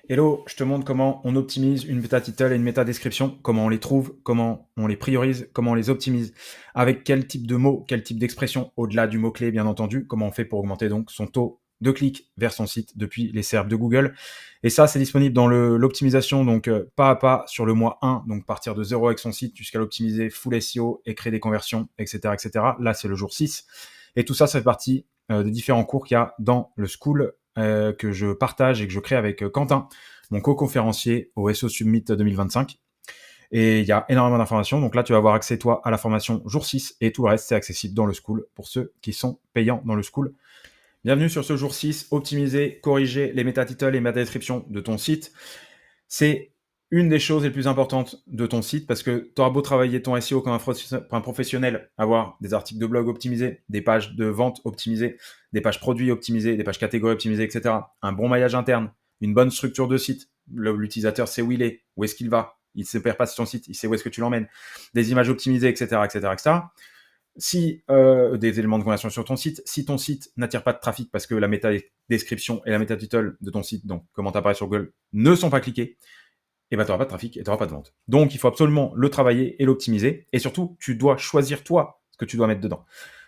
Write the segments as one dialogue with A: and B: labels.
A: Hello, je te montre comment on optimise une méta title et une méta description, comment on les trouve, comment on les priorise, comment on les optimise, avec quel type de mots, quel type d'expression, au-delà du mot-clé bien entendu, comment on fait pour augmenter donc son taux de clic vers son site depuis les SERP de Google. Et ça, c'est disponible dans l'optimisation, donc pas à pas sur le mois 1, donc partir de 0 avec son site jusqu'à l'optimiser full SEO et créer des conversions, etc. etc. Là, c'est le jour 6. Et tout ça, ça fait partie des différents cours qu'il y a dans le School que je partage et que je crée avec Quentin, mon co-conférencier au SO Summit 2025. Et il y a énormément d'informations. Donc là, tu vas avoir accès, toi, à la formation jour 6 et tout le reste, c'est accessible dans le School pour ceux qui sont payants dans le School. Bienvenue sur ce jour 6, optimiser, corriger les métatitles et les métadescriptions de ton site. C'est une des choses les plus importantes de ton site parce que tu auras beau travailler ton SEO comme un professionnel, avoir des articles de blog optimisés, des pages de vente optimisées, des pages produits optimisées, des pages catégories optimisées, etc. Un bon maillage interne, une bonne structure de site. L'utilisateur sait où il est, où est-ce qu'il va. Il ne se perd pas sur ton site, il sait où est-ce que tu l'emmènes. Des images optimisées, etc., etc., etc. Si des éléments de conversion sur ton site, si ton site n'attire pas de trafic parce que la méta description et la méta title de ton site, donc comment tu apparais sur Google, ne sont pas cliqués, et ben tu n'auras pas de trafic et tu n'auras pas de vente. Donc il faut absolument le travailler et l'optimiser. Et surtout, tu dois choisir toi ce que tu dois mettre dedans.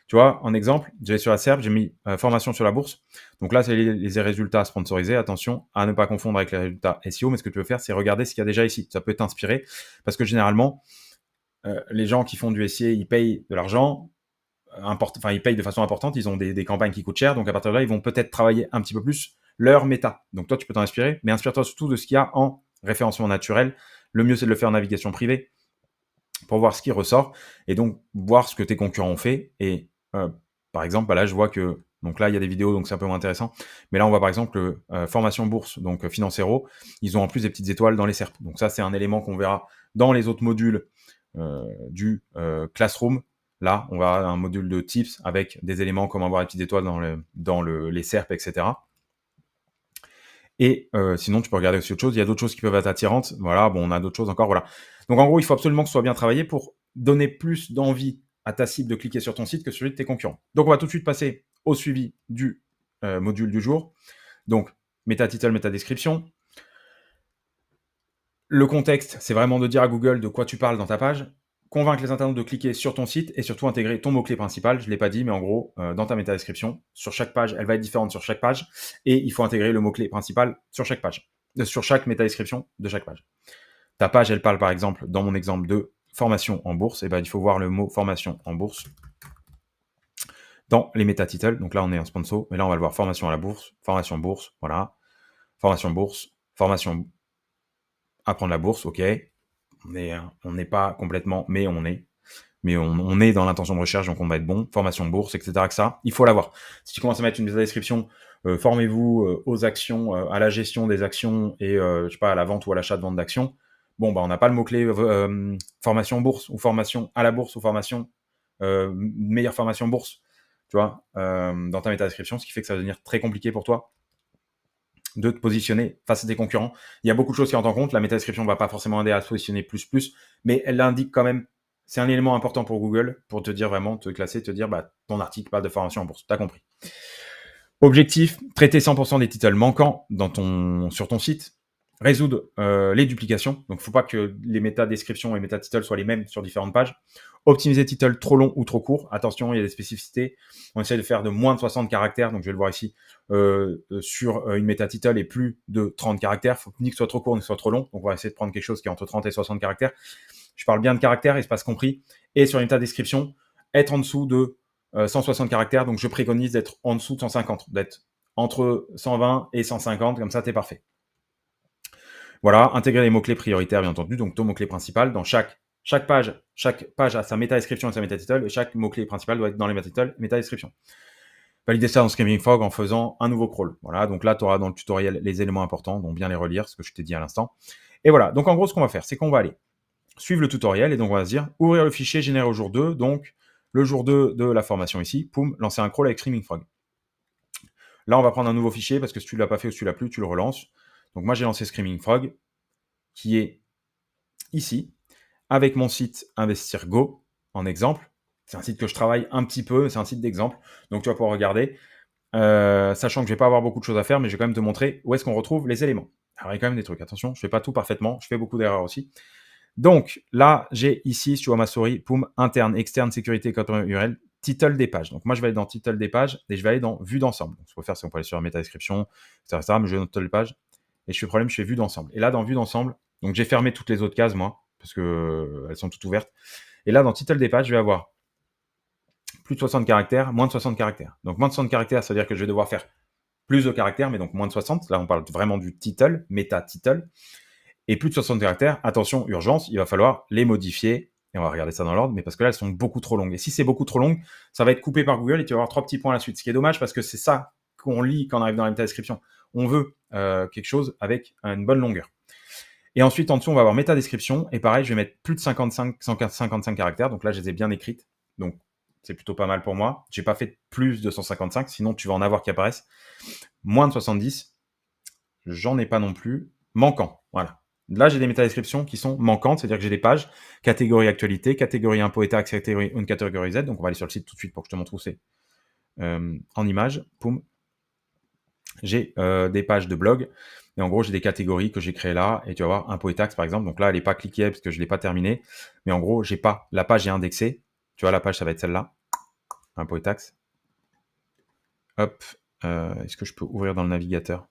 A: Tu vois, en exemple, j'ai sur la SERP, j'ai mis formation sur la bourse. Donc là, c'est les résultats sponsorisés. Attention à ne pas confondre avec les résultats SEO, mais ce que tu veux faire, c'est regarder ce qu'il y a déjà ici. Ça peut t'inspirer parce que généralement, les gens qui font du SEO, ils payent de l'argent, ils payent de façon importante, ils ont des campagnes qui coûtent cher, donc à partir de là, ils vont peut-être travailler un petit peu plus leur méta. Donc toi, tu peux t'en inspirer, mais inspire-toi surtout de ce qu'il y a en référencement naturel. Le mieux, c'est de le faire en navigation privée pour voir ce qui ressort et donc voir ce que tes concurrents ont fait. Et par exemple, là, je vois que donc là, il y a des vidéos, donc c'est un peu moins intéressant. Mais là, on voit par exemple formation bourse, donc Financero, ils ont en plus des petites étoiles dans les SERP. Donc ça, c'est un élément qu'on verra dans les autres modules du Classroom. Là, on va avoir un module de tips avec des éléments comme avoir les petites étoiles dans les SERP, etc. Et sinon, tu peux regarder aussi autre chose. Il y a d'autres choses qui peuvent être attirantes. Voilà, bon, on a d'autres choses encore. Voilà. Donc, en gros, il faut absolument que ce soit bien travaillé pour donner plus d'envie à ta cible de cliquer sur ton site que celui de tes concurrents. Donc, on va tout de suite passer au suivi du module du jour. Donc, méta title, méta description. Le contexte, c'est vraiment de dire à Google de quoi tu parles dans ta page, convaincre les internautes de cliquer sur ton site et surtout intégrer ton mot-clé principal. Je ne l'ai pas dit, mais en gros, dans ta méta-description, sur chaque page, elle va être différente sur chaque page et il faut intégrer le mot-clé principal sur chaque page, sur chaque méta-description de chaque page. Ta page, elle parle par exemple, dans mon exemple de formation en bourse, et ben il faut voir le mot formation en bourse dans les méta-titles. Donc là, on est en sponsor, mais là, on va le voir formation à la bourse, voilà, formation bourse, formation apprendre la bourse, ok. On n'est pas complètement, mais on est. Mais on est dans l'intention de recherche, donc on va être bon. Formation bourse, etc. Que ça, il faut l'avoir. Si tu commences à mettre une description, formez-vous aux actions, à la gestion des actions et je sais pas, à la vente ou à l'achat de vente d'actions. Bon, bah on n'a pas le mot-clé formation bourse ou formation à la bourse ou formation meilleure formation bourse, tu vois, dans ta méta-description, ce qui fait que ça va devenir très compliqué pour toi de te positionner face à tes concurrents. Il y a beaucoup de choses qui rentrent en compte. La méta-description ne va pas forcément aider à se positionner plus, mais elle l'indique quand même. C'est un élément important pour Google pour te dire vraiment, te classer, te dire bah, ton article parle de formation en bourse. T'as compris. Objectif, traiter 100% des titles manquants sur ton site. Résoudre les duplications. Donc, il ne faut pas que les méta-descriptions et méta-titles soient les mêmes sur différentes pages. Optimiser les titles trop longs ou trop courts. Attention, il y a des spécificités. On essaie de faire de moins de 60 caractères. Donc, je vais le voir ici sur une méta-title et plus de 30 caractères. Il faut ni que ce soit trop court ni que ce soit trop long. Donc, on va essayer de prendre quelque chose qui est entre 30 et 60 caractères. Je parle bien de caractères, espace compris. Et sur une méta-description, être en dessous de 160 caractères. Donc, je préconise d'être en dessous de 150, d'être entre 120 et 150. Comme ça, t'es parfait. Voilà, intégrer les mots-clés prioritaires, bien entendu. Donc, ton mot-clé principal dans chaque page a sa méta-description et sa méta-title, et chaque mot-clé principal doit être dans les méta-descriptions. Valider ça dans Screaming Frog en faisant un nouveau crawl. Voilà, donc là, tu auras dans le tutoriel les éléments importants, donc bien les relire, ce que je t'ai dit à l'instant. Et voilà, donc en gros, ce qu'on va faire, c'est qu'on va aller suivre le tutoriel, et donc on va se dire, ouvrir le fichier, générer au jour 2, donc le jour 2 de la formation ici, poum, lancer un crawl avec Screaming Frog. Là, on va prendre un nouveau fichier, parce que si tu ne l'as pas fait ou si tu l'as plus, tu le relances. Donc moi, j'ai lancé Screaming Frog, qui est ici, avec mon site Investir Go, en exemple. C'est un site que je travaille un petit peu, c'est un site d'exemple, donc tu vas pouvoir regarder, sachant que je ne vais pas avoir beaucoup de choses à faire, mais je vais quand même te montrer où est-ce qu'on retrouve les éléments. Alors, il y a quand même des trucs. Attention, je fais pas tout parfaitement. Je fais beaucoup d'erreurs aussi. Donc, là, j'ai ici, si tu vois ma souris, poum, interne, externe, sécurité, code URL, title des pages. Donc, moi, je vais aller dans title des pages et je vais aller dans vue d'ensemble. Donc, ce qu'on peut faire, c'est qu'on peut aller sur la métadescription, etc., mais je vais dans title des pages et je fais problème, je fais vue d'ensemble. Et là, dans vue d'ensemble, donc j'ai fermé toutes les autres cases, moi, parce que elles sont toutes ouvertes. Et là, dans title des pages, je vais avoir plus de 60 caractères, moins de 60 caractères. Donc, moins de 60 caractères, ça veut dire que je vais devoir faire plus de caractères, mais donc moins de 60. Là, on parle vraiment du title, méta-title. Et plus de 60 caractères, attention, urgence, il va falloir les modifier. Et on va regarder ça dans l'ordre, mais parce que là, elles sont beaucoup trop longues. Et si c'est beaucoup trop long, ça va être coupé par Google et tu vas avoir 3 petits points à la suite. Ce qui est dommage parce que c'est ça qu'on lit quand on arrive dans la métadescription. On veut quelque chose avec une bonne longueur. Et ensuite, en dessous, on va avoir métadescription. Et pareil, je vais mettre plus de 155 caractères. Donc là, je les ai bien écrites. Donc, c'est plutôt pas mal pour moi. J'ai pas fait plus de 155, sinon tu vas en avoir qui apparaissent. Moins de 70, j'en ai pas non plus. Manquant, voilà. Là, j'ai des métadescriptions qui sont manquantes, c'est-à-dire que j'ai des pages, catégorie actualité, catégorie impôt et taxes, une catégorie Z. Donc, on va aller sur le site tout de suite pour que je te montre où c'est. En image, poum. J'ai des pages de blog. Et en gros, j'ai des catégories que j'ai créées là. Et tu vas voir impôt et taxes, par exemple. Donc là, elle n'est pas cliquée parce que je ne l'ai pas terminée. Mais en gros, j'ai pas. La page est indexée. Tu vois, la page, ça va être celle-là. Impôt et taxes. Hop. Est-ce que je peux ouvrir dans le navigateur?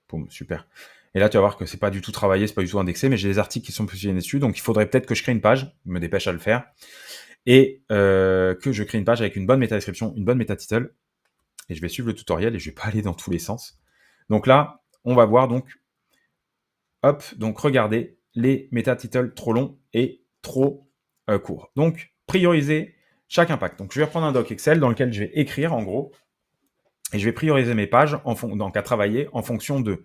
A: Boum, super. Et là, tu vas voir que c'est pas du tout travaillé, c'est pas du tout indexé, mais j'ai des articles qui sont positionnés dessus. Donc, il faudrait peut-être que je crée une page, je me dépêche à le faire, et que je crée une page avec une bonne métadescription, une bonne métatitle. Et je vais suivre le tutoriel et je vais pas aller dans tous les sens. Donc là, on va voir donc, hop, donc regardez les métatitles trop longs et trop courts. Donc, prioriser chaque impact. Donc, je vais reprendre un doc Excel dans lequel je vais écrire en gros, et je vais prioriser mes pages donc à travailler en fonction de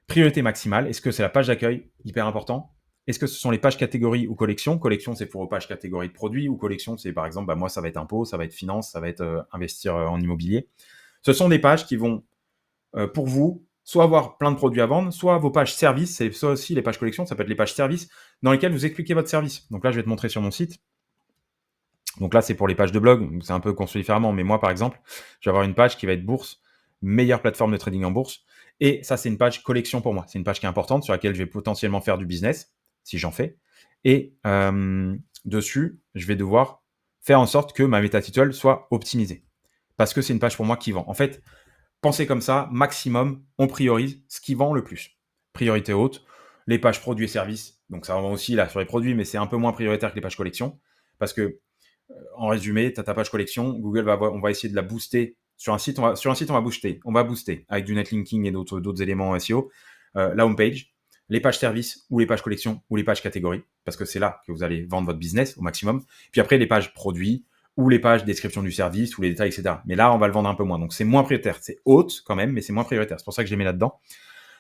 A: priorité maximale. Est-ce que c'est la page d'accueil? Hyper important. Est-ce que ce sont les pages catégories ou collections? Collection, c'est pour aux pages catégories de produits, ou collection, c'est par exemple, moi, ça va être impôt, ça va être finance, ça va être investir en immobilier. Ce sont des pages qui vont, pour vous, soit avoir plein de produits à vendre, soit vos pages services, c'est ça aussi les pages collections, ça peut être les pages services, dans lesquelles vous expliquez votre service. Donc là, je vais te montrer sur mon site. Donc là, c'est pour les pages de blog, c'est un peu construit différemment, mais moi, par exemple, je vais avoir une page qui va être bourse, meilleure plateforme de trading en bourse. Et ça, c'est une page collection pour moi. C'est une page qui est importante sur laquelle je vais potentiellement faire du business, si j'en fais. Et dessus, je vais devoir faire en sorte que ma métatitle soit optimisée. Parce que c'est une page pour moi qui vend. En fait, pensez comme ça, maximum, on priorise ce qui vend le plus. Priorité haute, les pages produits et services. Donc ça vend aussi là sur les produits, mais c'est un peu moins prioritaire que les pages collection. Parce que en résumé, tu as ta page collection, Google on va essayer de la booster. Sur un site, on va booster avec du netlinking et d'autres éléments SEO. La homepage, les pages services ou les pages collection ou les pages catégories, parce que c'est là que vous allez vendre votre business au maximum. Puis après, les pages produits ou les pages description du service ou les détails, etc. Mais là, on va le vendre un peu moins. Donc, c'est moins prioritaire. C'est haute quand même, mais c'est moins prioritaire. C'est pour ça que je les mets là-dedans.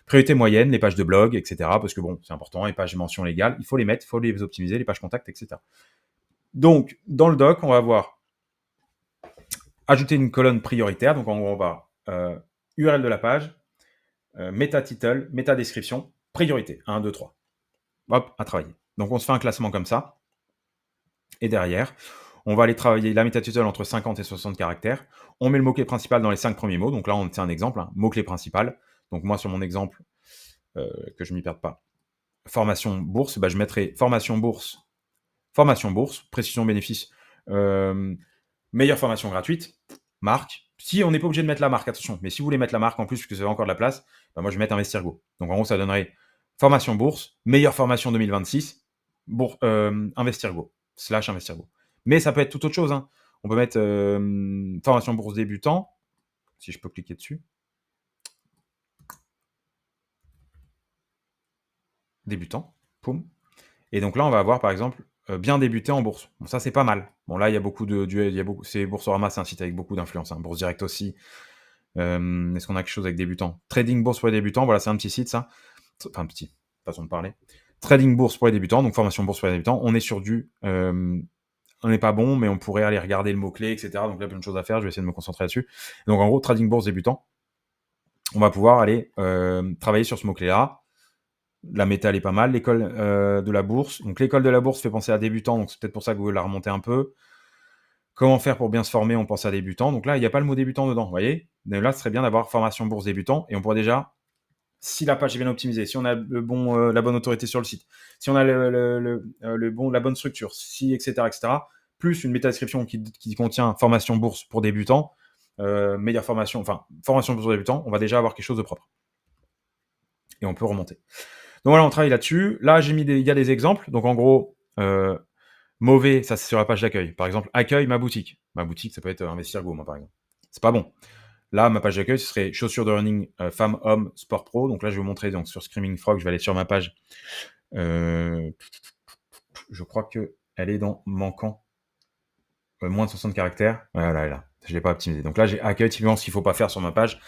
A: Priorité moyenne, les pages de blog, etc. Parce que bon, c'est important. Les pages de mention légale, il faut les mettre, il faut les optimiser, les pages contacts, etc. Donc, dans le doc, on va avoir ajouter une colonne prioritaire. Donc, en gros, on va URL de la page, méta-title, méta-description, priorité. 1, 2, 3. Hop, à travailler. Donc, on se fait un classement comme ça. Et derrière, on va aller travailler la méta-title entre 50 et 60 caractères. On met le mot-clé principal dans les 5 premiers mots. Donc là, c'est un exemple. Mot-clé principal. Donc, moi, sur mon exemple, que je ne m'y perde pas, formation bourse, je mettrai formation bourse, précision bénéfice, meilleure formation gratuite, marque. Si on n'est pas obligé de mettre la marque, attention, mais si vous voulez mettre la marque en plus, puisque vous avez encore de la place, moi je vais mettre Investirgo. Donc en gros, ça donnerait formation bourse, meilleure formation 2026, Investirgo, /Investirgo. Mais ça peut être tout autre chose. Hein. On peut mettre formation bourse débutant, si je peux cliquer dessus. Débutant, poum. Et donc là, on va avoir par exemple bien débuter en bourse. Bon, ça c'est pas mal. Bon là, il y a beaucoup c'est Boursorama, c'est un site avec beaucoup d'influence. Bourse Direct aussi. Est-ce qu'on a quelque chose avec débutants? Trading Bourse pour les débutants, voilà, c'est un petit site ça. Enfin petit, façon de parler. Trading Bourse pour les débutants, donc formation bourse pour les débutants. On est sur on n'est pas bon, mais on pourrait aller regarder le mot-clé, etc. Donc là, plein de choses à faire, je vais essayer de me concentrer là-dessus. Donc en gros, Trading Bourse débutant, on va pouvoir aller travailler sur ce mot-clé-là. La méta, elle est pas mal. L'école de la bourse. Donc, l'école de la bourse fait penser à débutant. Donc, c'est peut-être pour ça que Google l'a remonté un peu. Comment faire pour bien se former? On pense à débutant. Donc là, il n'y a pas le mot débutant dedans. Vous voyez? Mais là, ce serait bien d'avoir formation bourse débutant. Et on pourrait déjà si la page est bien optimisée, si on a la bonne autorité sur le site, si on a la bonne structure, si, etc., etc., plus une métadescription qui contient formation bourse pour débutants, meilleure formation, enfin, formation pour débutants, on va déjà avoir quelque chose de propre. Et on peut remonter. Donc voilà, on travaille là-dessus. Là, il y a des exemples. Donc en gros, mauvais, ça c'est sur la page d'accueil. Par exemple, accueil ma boutique. Ma boutique, ça peut être Investirgo, moi par exemple. C'est pas bon. Là, ma page d'accueil, ce serait chaussures de running femmes, hommes, sport pro. Donc là, je vais vous montrer donc, sur Screaming Frog, je vais aller sur ma page. Je crois qu'elle est dans manquant. Moins de 60 caractères. Voilà, elle est là. Je ne l'ai pas optimisé. Donc là, j'ai accueil, typiquement ce qu'il ne faut pas faire sur ma page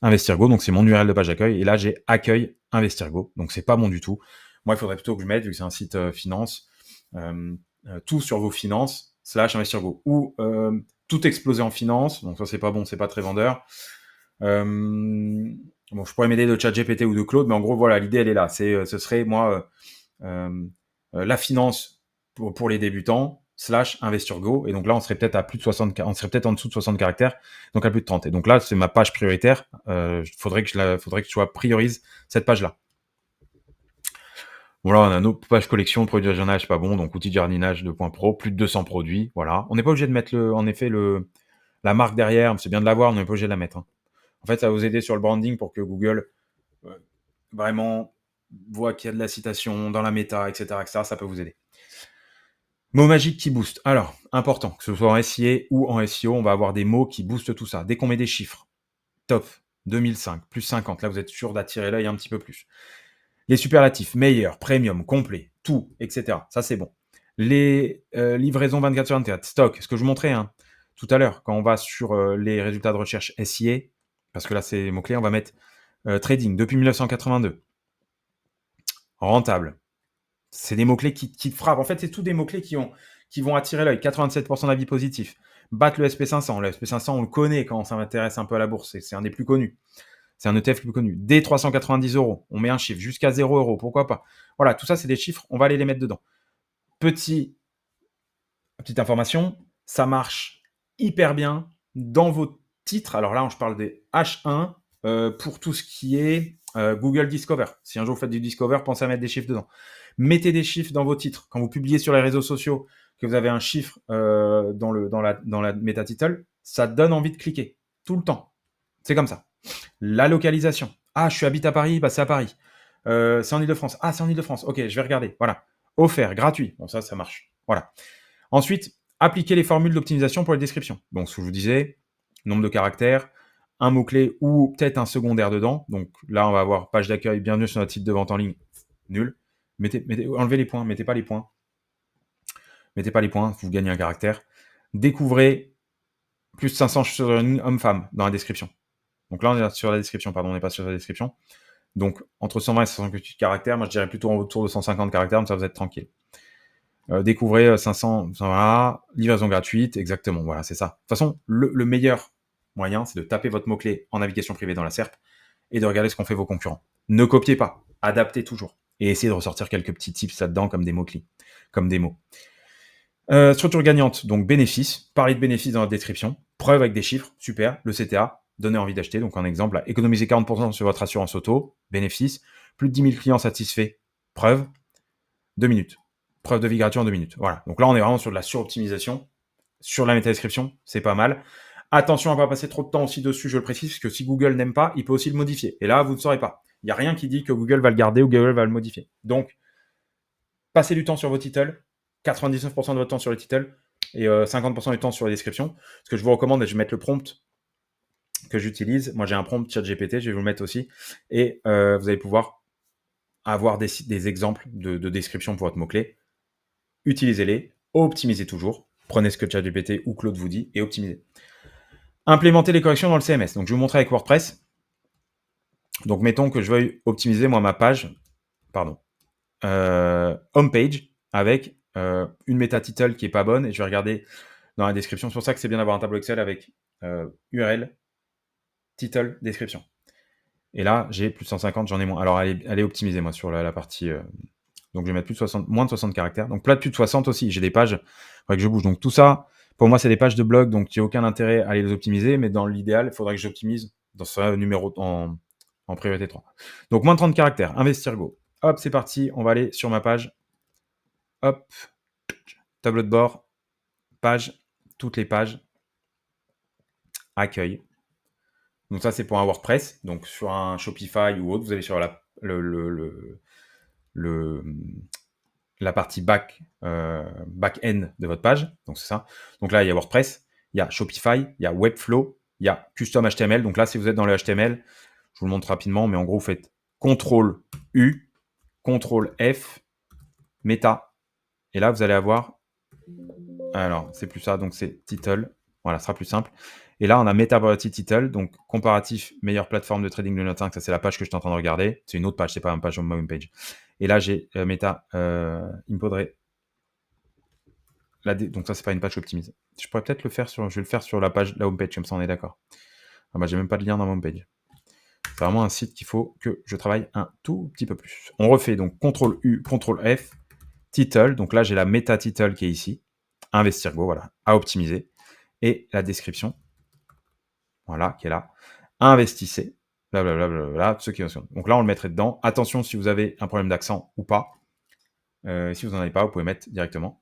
A: Investirgo. Donc c'est mon URL de page d'accueil. Et là, j'ai accueil Investirgo. Donc c'est pas bon du tout. Moi, il faudrait plutôt que je mette, vu que c'est un site finance, tout sur vos finances, /Investirgo. Ou tout exploser en finance. Donc ça, c'est pas bon, c'est pas très vendeur. Bon, je pourrais m'aider de ChatGPT ou de Claude, mais en gros, voilà, l'idée, elle est là. Ce serait, moi, la finance pour les débutants, /Investirgo. Et donc là, on serait peut-être à plus de 60, on serait peut-être en dessous de 60 caractères, donc à plus de 30. Et donc là, c'est ma page prioritaire. Faudrait que je priorise cette page-là. Voilà, on a nos pages collection, produits de jardinage, pas bon, donc outils de jardinage 2.pro, plus de 200 produits, voilà. On n'est pas obligé de mettre la marque derrière, c'est bien de l'avoir, mais on n'est pas obligé de la mettre. Hein. En fait, ça va vous aider sur le branding pour que Google vraiment voit qu'il y a de la citation dans la méta, etc., etc. Ça peut vous aider. Mots magiques qui boostent. Alors, important, que ce soit en SIA ou en SEO, on va avoir des mots qui boostent tout ça. Dès qu'on met des chiffres, top, 2005, plus 50, là vous êtes sûr d'attirer l'œil un petit peu plus. Les superlatifs, meilleur, premium, complet, tout, etc. Ça c'est bon. Les livraisons 24 sur 24, stock, ce que je vous montrais tout à l'heure, quand on va sur les résultats de recherche SIA, parce que là c'est mots-clés, on va mettre trading depuis 1982. Rentable. C'est des mots-clés qui frappent. En fait, c'est tous des mots-clés qui vont attirer l'œil. 87% d'avis positifs. Battre le SP500. Le SP500, on le connaît quand on s'intéresse un peu à la bourse. C'est un des plus connus. C'est un ETF le plus connu. Dès 390 €, on met un chiffre. Jusqu'à 0 €, pourquoi pas. Voilà, tout ça, c'est des chiffres. On va aller les mettre dedans. Petite information, ça marche hyper bien dans vos titres. Alors là, je parle des H1 pour tout ce qui est Google Discover. Si un jour vous faites du Discover, pensez à mettre des chiffres dedans. Mettez des chiffres dans vos titres. Quand vous publiez sur les réseaux sociaux, que vous avez un chiffre dans la méta-title, ça donne envie de cliquer tout le temps. C'est comme ça. La localisation. Ah, je habite à Paris, bah c'est à Paris. C'est en Ile-de-France. Ah, c'est en Ile-de-France. Ok, je vais regarder. Voilà. Offert, gratuit. Bon, ça marche. Voilà. Ensuite, appliquer les formules d'optimisation pour les descriptions. Donc, ce que je vous disais, nombre de caractères, un mot-clé ou peut-être un secondaire dedans. Donc là, on va avoir page d'accueil, bienvenue sur notre site de vente en ligne. Nul. Enlevez les points, mettez pas les points. Mettez pas les points, vous gagnez un caractère. Découvrez plus de 500 sur une homme-femme dans la description. Donc là, on est sur la description, pardon, on n'est pas sur la description. Donc, entre 120 et 158 caractères, moi je dirais plutôt autour de 150 caractères, donc ça vous êtes tranquille. Découvrez 500, voilà, livraison gratuite, exactement, voilà, c'est ça. De toute façon, le meilleur moyen, c'est de taper votre mot-clé en navigation privée dans la SERP et de regarder ce qu'ont fait vos concurrents. Ne copiez pas, adaptez toujours. Et essayez de ressortir quelques petits tips là-dedans comme des mots-clés, comme des mots. Structure gagnante, donc bénéfice. Parlez de bénéfices dans la description. Preuve avec des chiffres, super. Le CTA, donner envie d'acheter. Donc un exemple, là, économiser 40% sur votre assurance auto, bénéfice. Plus de 10 000 clients satisfaits, preuve. 2 minutes. Preuve de vie gratuite en 2 minutes. Voilà. Donc là, on est vraiment sur de la suroptimisation. Sur la métadescription, c'est pas mal. Attention à ne pas passer trop de temps aussi dessus, je le précise, parce que si Google n'aime pas, il peut aussi le modifier. Et là, vous ne saurez pas. Il n'y a rien qui dit que Google va le garder ou Google va le modifier. Donc, passez du temps sur vos titles, 99% de votre temps sur les titles et 50% du temps sur les descriptions. Ce que je vous recommande, et je vais mettre le prompt que j'utilise. Moi, j'ai un prompt ChatGPT, je vais vous le mettre aussi. Et vous allez pouvoir avoir des exemples de description pour votre mot-clé. Utilisez-les, optimisez toujours. Prenez ce que ChatGPT ou Claude vous dit et optimisez. Implémenter les corrections dans le CMS. Donc, je vais vous montrer avec WordPress. Donc, mettons que je veuille optimiser, moi, ma page, homepage avec une méta-title qui est pas bonne et je vais regarder dans la description. C'est pour ça que c'est bien d'avoir un tableau Excel avec URL, title, description. Et là, j'ai plus de 150, j'en ai moins. Alors, elle est optimisée, moi, sur la partie... donc, je vais mettre moins de 60 caractères. Donc, plus de 60 aussi. J'ai des pages, il faudrait que je bouge. Donc, tout ça, pour moi, c'est des pages de blog. Donc, il n'y a aucun intérêt à aller les optimiser. Mais dans l'idéal, il faudrait que j'optimise dans ce numéro en priorité 3. Donc, moins de 30 caractères, investir go. Hop, c'est parti, on va aller sur ma page. Hop, tableau de bord, page, toutes les pages, accueil. Donc ça, c'est pour un WordPress. Donc sur un Shopify ou autre, vous allez sur la partie back-end de votre page. Donc c'est ça. Donc là, il y a WordPress, il y a Shopify, il y a Webflow, il y a Custom HTML. Donc là, si vous êtes dans le HTML, je vous le montre rapidement, mais en gros, vous faites CTRL-U, CTRL-F, Meta. Et là, vous allez avoir... Alors, c'est plus ça, donc c'est Title. Voilà, ce sera plus simple. Et là, on a Meta Priority Title, donc comparatif, meilleure plateforme de trading de Note 5. Ça, c'est la page que je suis en train de regarder. C'est une autre page, c'est pas une page sur ma home page. Et là, j'ai Meta, il me faudrait... Donc ça, c'est pas une page que j'optimise. Je pourrais peut-être le faire sur... Je vais le faire sur la page, la home page, comme ça, on est d'accord. Ah bah, j'ai même pas de lien dans ma home page. C'est vraiment un site qu'il faut que je travaille un tout petit peu plus. On refait donc CTRL-U, CTRL-F, Title. Donc là, j'ai la Meta Title qui est ici. Investir Go, voilà, à optimiser. Et la description, voilà, qui est là. Investissez, blablabla, ceux qui ont... Donc là, on le mettrait dedans. Attention si vous avez un problème d'accent ou pas. Si vous n'en avez pas, vous pouvez mettre directement.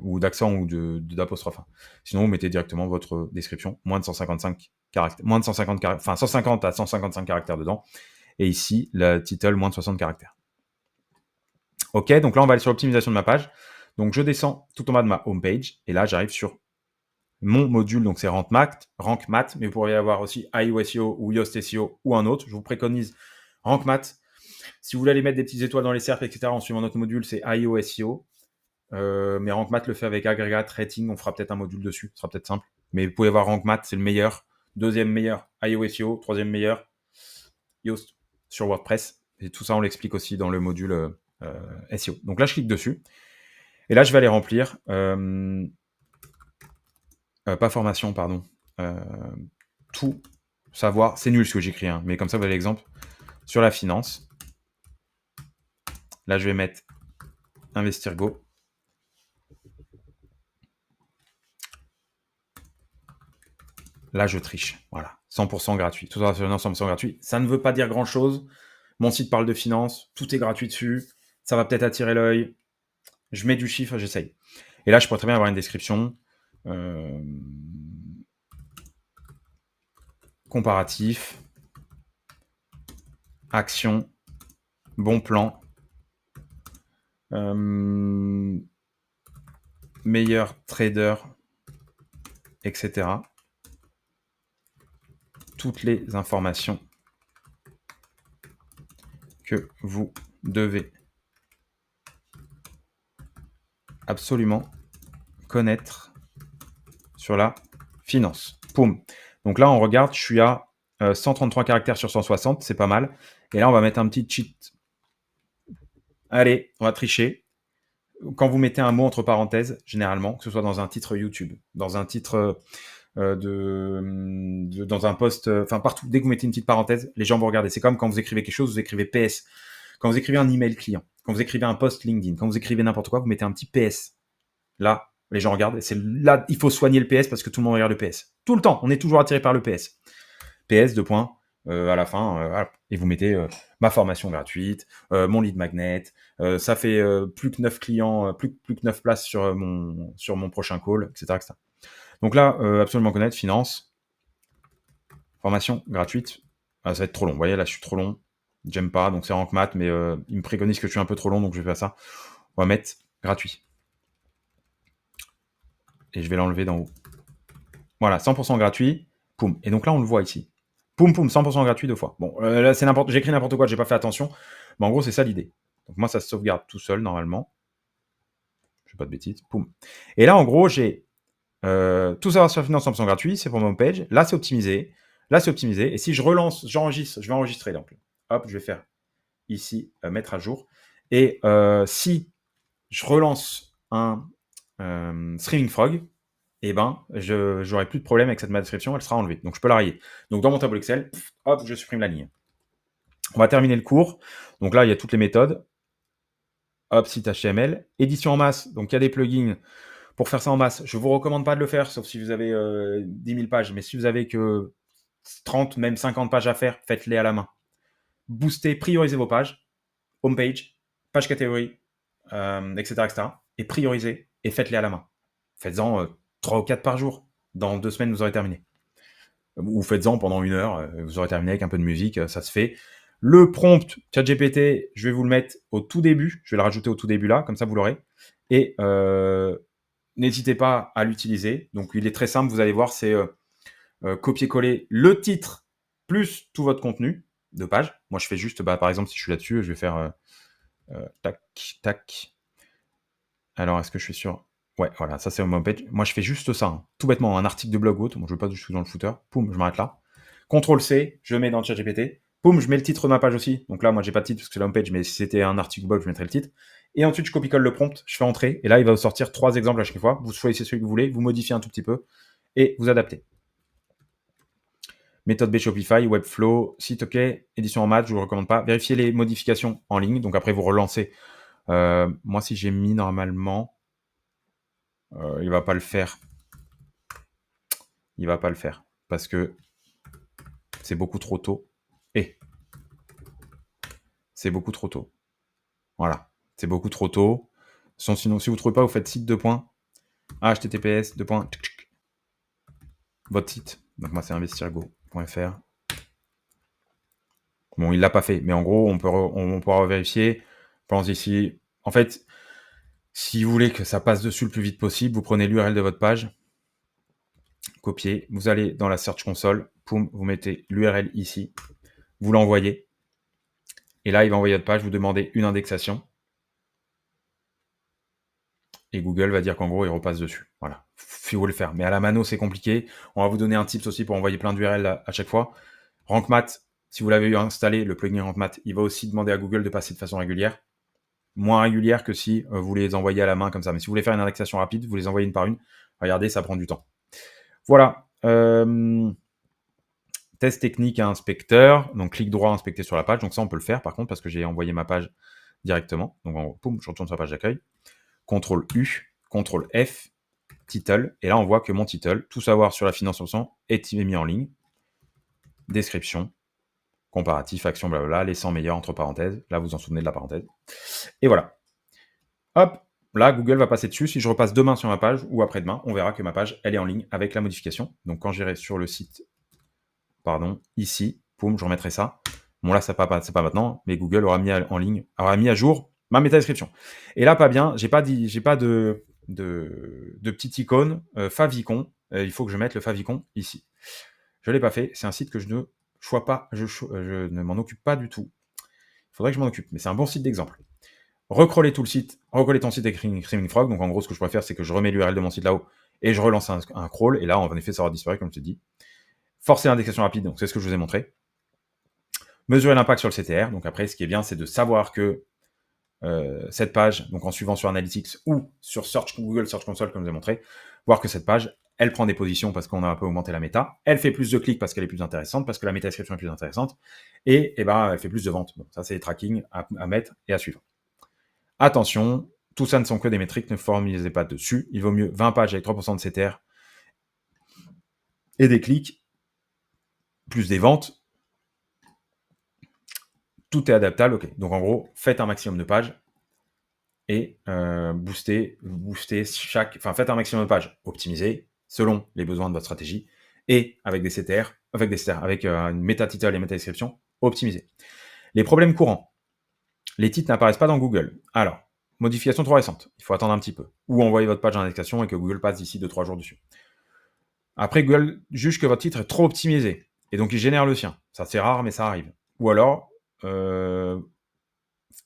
A: Ou d'accent ou d'apostrophe. Sinon, vous mettez directement votre description, moins de 155 caractères, moins de 150 caractères, enfin 150 à 155 caractères dedans. Et ici, le title, moins de 60 caractères. Ok, donc là, on va aller sur l'optimisation de ma page. Donc, je descends tout en bas de ma home page. Et là, j'arrive sur mon module, donc c'est Rank Math, mais vous pourriez avoir aussi IO SEO ou Yoast SEO ou un autre. Je vous préconise Rank Math. Si vous voulez aller mettre des petites étoiles dans les cercles, etc., en suivant notre module, c'est IO SEO. Mais Rank Math le fait avec Aggregate Rating. On fera peut-être un module dessus. Ce sera peut-être simple. Mais vous pouvez voir Rank Math, c'est le meilleur. Deuxième meilleur, IO SEO. Troisième meilleur, Yoast sur WordPress. Et tout ça, on l'explique aussi dans le module SEO. Donc là, je clique dessus. Et là, je vais aller remplir... pas formation, pardon. Tout savoir. C'est nul ce que j'écris, hein, mais comme ça, vous avez l'exemple. Sur la finance. Là, je vais mettre Investir Go. Là, je triche. Voilà. 100% gratuit. Tout ça, 100% gratuit. Ça ne veut pas dire grand-chose. Mon site parle de finance. Tout est gratuit dessus. Ça va peut-être attirer l'œil. Je mets du chiffre, j'essaye. Et là, je pourrais très bien avoir une description. Comparatif. Action. Bon plan. Meilleur trader, etc. Toutes les informations que vous devez absolument connaître sur la finance. Poum. Donc là, on regarde, je suis à 133 caractères sur 160, c'est pas mal. Et là, on va mettre un petit cheat. Allez, on va tricher. Quand vous mettez un mot entre parenthèses, généralement, que ce soit dans un titre YouTube, dans un titre dans un post, enfin partout, dès que vous mettez une petite parenthèse, les gens vont regarder. C'est comme quand vous écrivez quelque chose, vous écrivez PS. Quand vous écrivez un email client, quand vous écrivez un post LinkedIn, quand vous écrivez n'importe quoi, vous mettez un petit PS. Là, les gens regardent. Et c'est là, il faut soigner le PS parce que tout le monde regarde le PS. Tout le temps, on est toujours attiré par le PS. PS, 2 points, à la fin, voilà. Et vous mettez ma formation gratuite, mon lead magnet, ça fait plus que 9 clients, plus que 9 places sur mon prochain call, etc. etc. Donc là, absolument connaître, finance, formation gratuite. Ah, ça va être trop long. Vous voyez, là, je suis trop long. J'aime pas, donc c'est Rank Math, mais il me préconise que je suis un peu trop long, donc je vais faire ça. On va mettre gratuit. Et je vais l'enlever d'en haut. Voilà, 100% gratuit. Poum. Et donc là, on le voit ici. Poum, poum, 100% gratuit 2 fois. Bon, là, c'est n'importe... J'écris n'importe quoi, j'ai pas fait attention. Mais en gros, c'est ça l'idée. Donc moi, ça se sauvegarde tout seul, normalement. Je fais pas de bêtises. Poum. Et là, en gros, j'ai tout savoir sur la finance 100% gratuit. C'est pour mon page. Là, c'est optimisé. Là, c'est optimisé. Et si je relance, j'enregistre, je vais enregistrer. Donc, hop, je vais faire ici, mettre à jour. Et si je relance un Streaming Frog, eh ben, j'aurai plus de problème avec cette description, elle sera enlevée. Donc, je peux la rayer. Donc, dans mon tableau Excel, hop, je supprime la ligne. On va terminer le cours. Donc là, il y a toutes les méthodes. Hop, site HTML. Édition en masse. Donc, il y a des plugins pour faire ça en masse. Je ne vous recommande pas de le faire, sauf si vous avez 10 000 pages. Mais si vous avez que 30, même 50 pages à faire, faites-les à la main. boostez, priorisez vos pages, homepage, page catégorie, etc., etc. Et priorisez et faites-les à la main. Faites-en 3 ou 4 par jour. Dans 2 semaines, vous aurez terminé. Ou faites-en pendant 1 heure, vous aurez terminé avec un peu de musique, ça se fait. Le prompt ChatGPT, je vais vous le mettre au tout début. Je vais le rajouter au tout début là, comme ça vous l'aurez. Et n'hésitez pas à l'utiliser. Donc il est très simple, vous allez voir, c'est copier-coller le titre plus tout votre contenu de page. Moi je fais juste, par exemple, si je suis là-dessus, je vais faire tac, tac. Alors est-ce que je suis sur... Ouais, voilà, ça c'est mon homepage. Moi je fais juste ça, hein. Tout bêtement, un article de blog ou autre. Moi je ne veux pas du tout dans le footer. Poum, je m'arrête là. CTRL-C, je mets dans le chat GPT. Poum, je mets le titre de ma page aussi. Donc là, moi j'ai pas de titre parce que c'est la homepage, mais si c'était un article blog, je mettrais le titre. Et ensuite, je copie-colle le prompt, je fais entrer. Et là, il va vous sortir 3 exemples à chaque fois. Vous choisissez celui que vous voulez, vous modifiez un tout petit peu et vous adaptez. Méthode B Shopify, Webflow, site OK, édition en maths, je vous recommande pas. Vérifiez les modifications en ligne. Donc après, vous relancez. Moi, si j'ai mis normalement, il va pas le faire. Il va pas le faire parce que c'est beaucoup trop tôt. Et c'est beaucoup trop tôt. Voilà, c'est beaucoup trop tôt. Sinon, si vous ne trouvez pas, vous faites site 2 points, https 2 points, votre site. Donc moi, c'est investirgo.fr. Bon, il l'a pas fait, mais en gros, on pourra vérifier. Pense ici. En fait, si vous voulez que ça passe dessus le plus vite possible, vous prenez l'URL de votre page, copiez, vous allez dans la Search Console, poum, vous mettez l'URL ici, vous l'envoyez, et là, il va envoyer votre page, vous demandez une indexation, et Google va dire qu'en gros, il repasse dessus. Voilà, il faut le faire. Mais à la mano, c'est compliqué. On va vous donner un tips aussi pour envoyer plein d'URL à chaque fois. RankMath, si vous l'avez installé, le plugin RankMath, il va aussi demander à Google de passer de façon régulière. Moins régulière que si vous les envoyez à la main comme ça. Mais si vous voulez faire une indexation rapide, vous les envoyez une par une. Regardez, ça prend du temps. Voilà. Test technique à inspecteur. Donc, clic droit, inspecter sur la page. Donc, ça, on peut le faire, par contre, parce que j'ai envoyé ma page directement. Donc, en gros, poum, je retourne sur la page d'accueil. CTRL U, CTRL F, title. Et là, on voit que mon title, tout savoir sur la finance option, est mis en ligne. Description, comparatif, action, blablabla, les 100 meilleurs entre parenthèses. Là, vous en souvenez de la parenthèse. Et voilà. Hop, là, Google va passer dessus. Si je repasse demain sur ma page ou après-demain, on verra que ma page, elle est en ligne avec la modification. Donc, quand j'irai sur le site, ici, poum, je remettrai ça. Bon, là, c'est pas maintenant, mais Google aura mis en ligne, aura mis à jour ma métadescription. Et là, pas bien, j'ai pas de petite icône favicon. Il faut que je mette le favicon ici. Je l'ai pas fait. C'est un site que je ne ne m'en occupe pas du tout. Il faudrait que je m'en occupe, mais c'est un bon site d'exemple. Recroller tout le site, recoller ton site avec Screaming Frog. Donc en gros, ce que je pourrais faire, c'est que je remets l'URL de mon site là-haut et je relance un crawl. Et là, en effet, ça aura disparu, comme je te dis. Forcer l'indexation rapide, donc c'est ce que je vous ai montré. Mesurer l'impact sur le CTR. Donc après, ce qui est bien, c'est de savoir que cette page, donc en suivant sur Analytics ou sur Google Search Console, comme je vous ai montré, voir que cette page, elle prend des positions parce qu'on a un peu augmenté la méta, elle fait plus de clics parce qu'elle est plus intéressante, parce que la méta-description est plus intéressante, et elle fait plus de ventes. Bon, ça, c'est les tracking à mettre et à suivre. Attention, tout ça ne sont que des métriques, ne formalisez pas dessus. Il vaut mieux 20 pages avec 3% de CTR et des clics, plus des ventes. Tout est adaptable, ok. Donc en gros, faites un maximum de pages et boostez faites un maximum de pages optimisées selon les besoins de votre stratégie et avec des CTR, avec une méta-title et méta-description optimisée. Les problèmes courants. Les titres n'apparaissent pas dans Google. Alors, modification trop récente. Il faut attendre un petit peu. Ou envoyer votre page en indexation et que Google passe d'ici 2-3 jours dessus. Après, Google juge que votre titre est trop optimisé. Et donc, il génère le sien. Ça, c'est rare, mais ça arrive. Ou alors,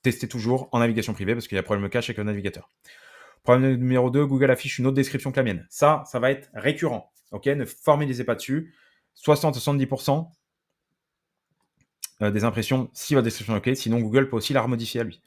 A: testez toujours en navigation privée parce qu'il y a problème de cache avec le navigateur. Problème numéro 2, Google affiche une autre description que la mienne. Ça va être récurrent. Ok, ne formalisez pas dessus. 60-70% des impressions si votre description est ok. Sinon, Google peut aussi la remodifier à lui.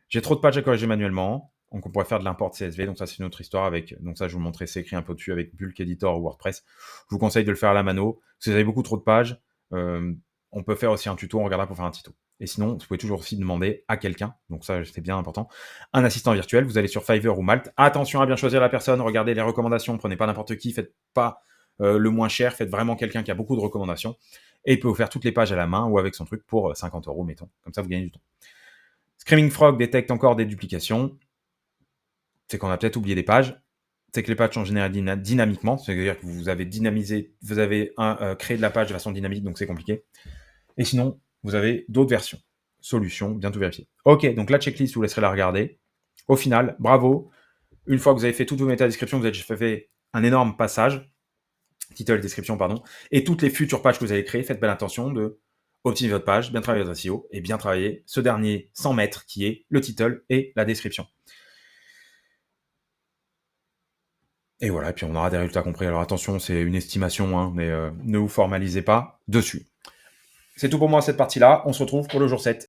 A: J'ai trop de pages à corriger manuellement. Donc, on pourrait faire de l'import CSV. Donc, ça, c'est une autre histoire avec. Donc, ça, je vous montrerai, c'est écrit un peu dessus avec Bulk Editor ou WordPress. Je vous conseille de le faire à la mano. Si vous avez beaucoup trop de pages, on peut faire aussi un tuto. On regardera pour faire un tuto. Et sinon, vous pouvez toujours aussi demander à quelqu'un. Donc, ça, c'est bien important. Un assistant virtuel. Vous allez sur Fiverr ou Malte. Attention à bien choisir la personne. Regardez les recommandations. Prenez pas n'importe qui. Faites pas le moins cher. Faites vraiment quelqu'un qui a beaucoup de recommandations. et il peut vous faire toutes les pages à la main ou avec son truc pour 50 €, mettons. Comme ça, vous gagnez du temps. Screaming Frog détecte encore des duplications. C'est qu'on a peut-être oublié des pages. C'est que les pages sont générées dynamiquement. C'est-à-dire que vous avez créé de la page de façon dynamique, donc c'est compliqué. Et sinon, vous avez d'autres versions. Solution, bientôt vérifier. Ok, donc la checklist, je vous laisserai la regarder. Au final, bravo. Une fois que vous avez fait toutes vos métadescriptions, vous avez fait un énorme passage, title, description, pardon, et toutes les futures pages que vous allez créer, faites bien attention de optimiser votre page, bien travailler votre SEO et bien travailler ce dernier 100 mètres qui est le title et la description. Et voilà, et puis on aura des résultats compris. Alors attention, c'est une estimation, hein, mais ne vous formalisez pas dessus. C'est tout pour moi cette partie-là. On se retrouve pour le jour 7.